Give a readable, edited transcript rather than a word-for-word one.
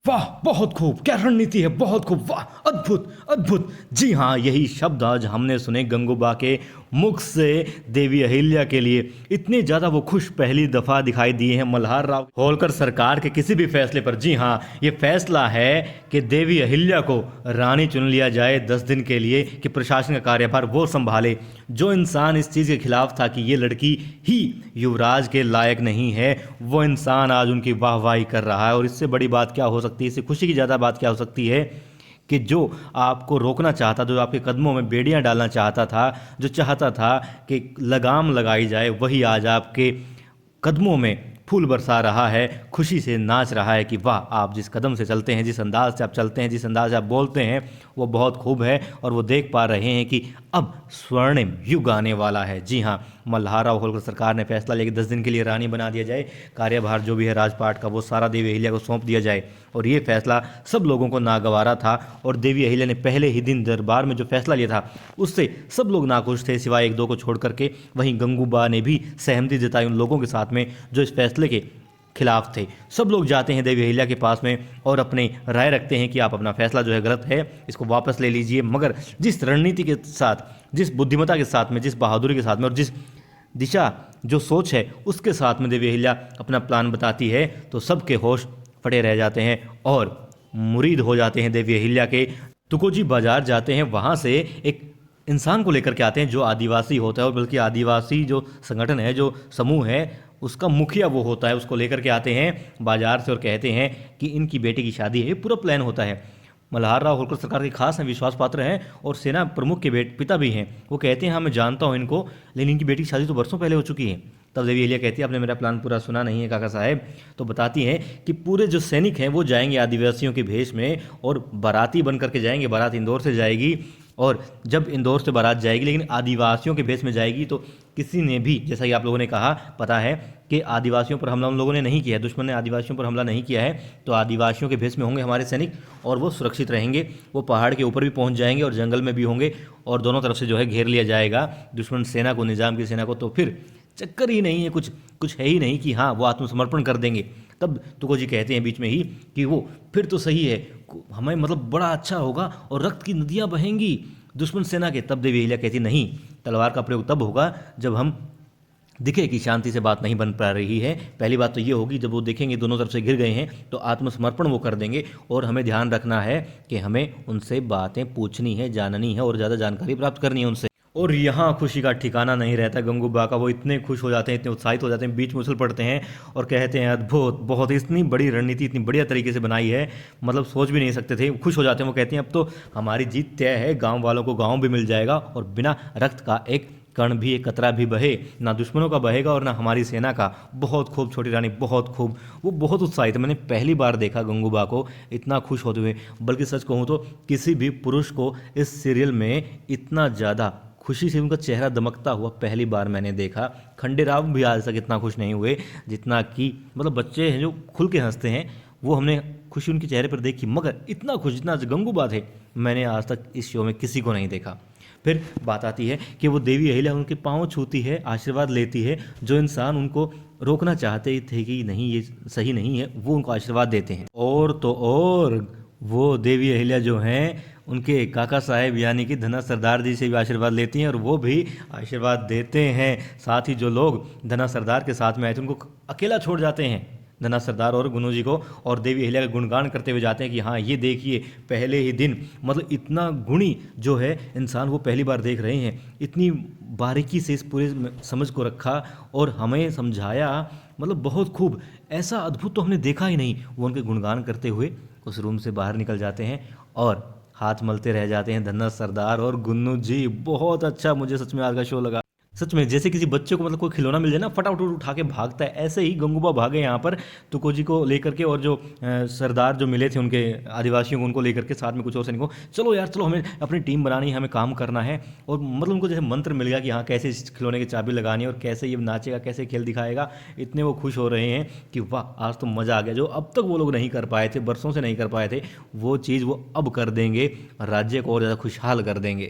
वाह बहुत खूब, क्या रणनीति है, बहुत खूब, वाह अद्भुत अद्भुत। जी हाँ, यही शब्द आज हमने सुने गंगूबा के मुख से देवी अहिल्या के लिए। इतने ज़्यादा वो खुश पहली दफ़ा दिखाई दिए हैं मल्हार राव होलकर सरकार के किसी भी फैसले पर। जी हाँ, ये फैसला है कि देवी अहिल्या को रानी चुन लिया जाए 10 दिन के लिए कि प्रशासन का कार्यभार वो संभाले। जो इंसान इस चीज़ के खिलाफ था कि ये लड़की ही युवराज के लायक नहीं है, वो इंसान आज उनकी वाहवाही कर रहा है। और इससे बड़ी बात क्या हो सकती है, इससे खुशी की ज़्यादा बात क्या हो सकती है कि जो आपको रोकना चाहता, जो आपके कदमों में बेड़ियां डालना चाहता था, जो चाहता था कि लगाम लगाई जाए, वही आज आपके कदमों में फूल बरसा रहा है, खुशी से नाच रहा है कि वाह, आप जिस कदम से चलते हैं, जिस अंदाज से आप चलते हैं, जिस अंदाज से आप बोलते हैं, वो बहुत खूब है। और वो देख पा रहे हैं कि अब स्वर्णिम युग आने वाला है। जी हाँ, मल्हार राव होलकर सरकार ने फैसला लिया कि 10 दिन के लिए रानी बना दिया जाए, कार्यभार जो भी है राजपाट का वो सारा देवी अहिल्या को सौंप दिया जाए। और ये फैसला सब लोगों को नागवारा था। और देवी अहिल्या ने पहले ही दिन दरबार में जो फैसला लिया था उससे सब लोग नाखुश थे, सिवाय एक दो को छोड़ करके। वहीं गंगूबा ने भी सहमति जताई उन लोगों के साथ में जो इस फैसले के खिलाफ थे। सब लोग जाते हैं देवी अहिल्या के पास में और अपनी राय रखते हैं कि आप अपना फैसला जो है गलत है, इसको वापस ले लीजिए। मगर जिस रणनीति के साथ, जिस बुद्धिमत्ता के साथ में, जिस बहादुरी के साथ में और जिस दिशा जो सोच है उसके साथ में देवी अहिल्या अपना प्लान बताती है, तो सबके होश फटे रह जाते हैं और मुरीद हो जाते हैं देवी अहिल्या के। तुकोजी बाजार जाते हैं, वहाँ से एक इंसान को लेकर के आते हैं जो आदिवासी होता है, और बल्कि आदिवासी जो संगठन है, जो समूह है, उसका मुखिया वो होता है। उसको लेकर के आते हैं बाजार से और कहते हैं कि इनकी बेटी की शादी है। पूरा प्लान होता है। मल्हार राव होलकर सरकार के खास हैं, विश्वास पात्र हैं और सेना प्रमुख के पिता भी हैं। वो कहते हैं हाँ मैं जानता हूँ इनको, लेकिन इनकी बेटी की शादी तो बरसों पहले हो चुकी है। तब देवी अहिल्या कहती है आपने मेरा प्लान पूरा सुना नहीं है काका साहब। तो बताती हैं कि पूरे जो सैनिक हैं वो जाएंगे आदिवासियों के भेष में और बाराती बन करके जाएंगे। बारात इंदौर से जाएगी और जब इंदौर से बारात जाएगी लेकिन आदिवासियों के भेष में जाएगी, तो किसी ने भी, जैसा कि आप लोगों ने कहा, पता है कि आदिवासियों पर हमला उन लोगों ने नहीं किया है, दुश्मन ने आदिवासियों पर हमला नहीं किया है, तो आदिवासियों के भेष में होंगे हमारे सैनिक और वो सुरक्षित रहेंगे। वो पहाड़ के ऊपर भी पहुंच जाएंगे और जंगल में भी होंगे और दोनों तरफ से जो है घेर लिया जाएगा दुश्मन सेना को, निज़ाम की सेना को। तो फिर चक्कर ही नहीं है, कुछ है ही नहीं कि हाँ वो आत्मसमर्पण कर देंगे। तब तुकोजी कहते हैं बीच में ही कि वो फिर तो सही है, हमें मतलब बड़ा अच्छा होगा और रक्त की नदियाँ बहेंगी दुश्मन सेना के। तब देवी अहिल्या कहती नहीं, तलवार का प्रयोग तब होगा जब हम दिखे कि शांति से बात नहीं बन पा रही है। पहली बात तो ये होगी जब वो देखेंगे दोनों तरफ से घिर गए हैं तो आत्मसमर्पण वो कर देंगे। और हमें ध्यान रखना है कि हमें उनसे बातें पूछनी है, जाननी है और ज़्यादा जानकारी प्राप्त करनी है उनसे। और यहाँ खुशी का ठिकाना नहीं रहता गंगूबा का। वो इतने खुश हो जाते हैं, इतने उत्साहित हो जाते हैं, बीच में उछल पड़ते हैं और कहते हैं अद्भुत, बहुत इतनी बड़ी रणनीति इतनी बढ़िया तरीके से बनाई है, मतलब सोच भी नहीं सकते थे। खुश हो जाते हैं, वो कहते हैं अब तो हमारी जीत तय है, गाँव वालों को गाँव भी मिल जाएगा और बिना रक्त का एक कण भी, एक कतरा भी बहे, ना दुश्मनों का बहेगा और ना हमारी सेना का। बहुत खूब छोटी रानी, बहुत खूब। वो बहुत उत्साहित है। मैंने पहली बार देखा गंगूबा को इतना खुश होते हुए। बल्कि सच कहूँ तो किसी भी पुरुष को इस सीरियल में इतना ज़्यादा खुशी से उनका चेहरा दमकता हुआ पहली बार मैंने देखा। खंडेराव भी आज तक इतना खुश नहीं हुए जितना कि, मतलब बच्चे हैं जो खुल के हंसते हैं, वो हमने खुशी उनके चेहरे पर देखी, मगर इतना खुश जितना गंगूबा थे मैंने आज तक इस शो में किसी को नहीं देखा। फिर बात आती है कि वो देवी अहिल्या उनके पाँव छूती है, आशीर्वाद लेती है। जो इंसान उनको रोकना चाहते थे कि नहीं ये सही नहीं है, वो उनको आशीर्वाद देते हैं। और तो और वो देवी अहिल्या जो हैं उनके काका साहेब यानी कि धना सरदार जी से भी आशीर्वाद लेती हैं और वो भी आशीर्वाद देते हैं। साथ ही जो लोग धना सरदार के साथ में आए थे उनको अकेला छोड़ जाते हैं, धना सरदार और गुनू जी को, और देवी अहिल्या का गुणगान करते हुए जाते हैं कि हाँ ये देखिए पहले ही दिन, मतलब इतना गुणी जो है इंसान वो पहली बार देख रहे हैं। इतनी बारीकी से इस पूरे समझ को रखा और हमें समझाया, मतलब बहुत खूब। ऐसा अद्भुत तो हमने देखा ही नहीं। वो उनके गुणगान करते हुए उस रूम से बाहर निकल जाते हैं और हाथ मलते रह जाते हैं धना सरदार और गुन्नू जी। बहुत अच्छा मुझे सच में आज का शो लगा। सच में जैसे किसी बच्चे को मतलब कोई खिलौना मिल जाए ना, फटाफट उठा के भागता है, ऐसे ही गंगूबा भागे यहाँ पर तुकोजी को लेकर के। और जो सरदार जो मिले थे उनके आदिवासियों को, उनको लेकर के साथ में कुछ और सैनिकों, चलो यार चलो हमें अपनी टीम बनानी है, हमें काम करना है। और मतलब उनको जैसे मंत्र मिल गया कि हाँ कैसे इस खिलौने की चाबी लगानी है और कैसे ये नाचेगा, कैसे खेल दिखाएगा। इतने वो खुश हो रहे हैं कि वाह आज तो मज़ा आ गया। जो अब तक वो लोग नहीं कर पाए थे, बरसों से नहीं कर पाए थे, वो चीज़ वो अब कर देंगे, राज्य को और ज़्यादा खुशहाल कर देंगे।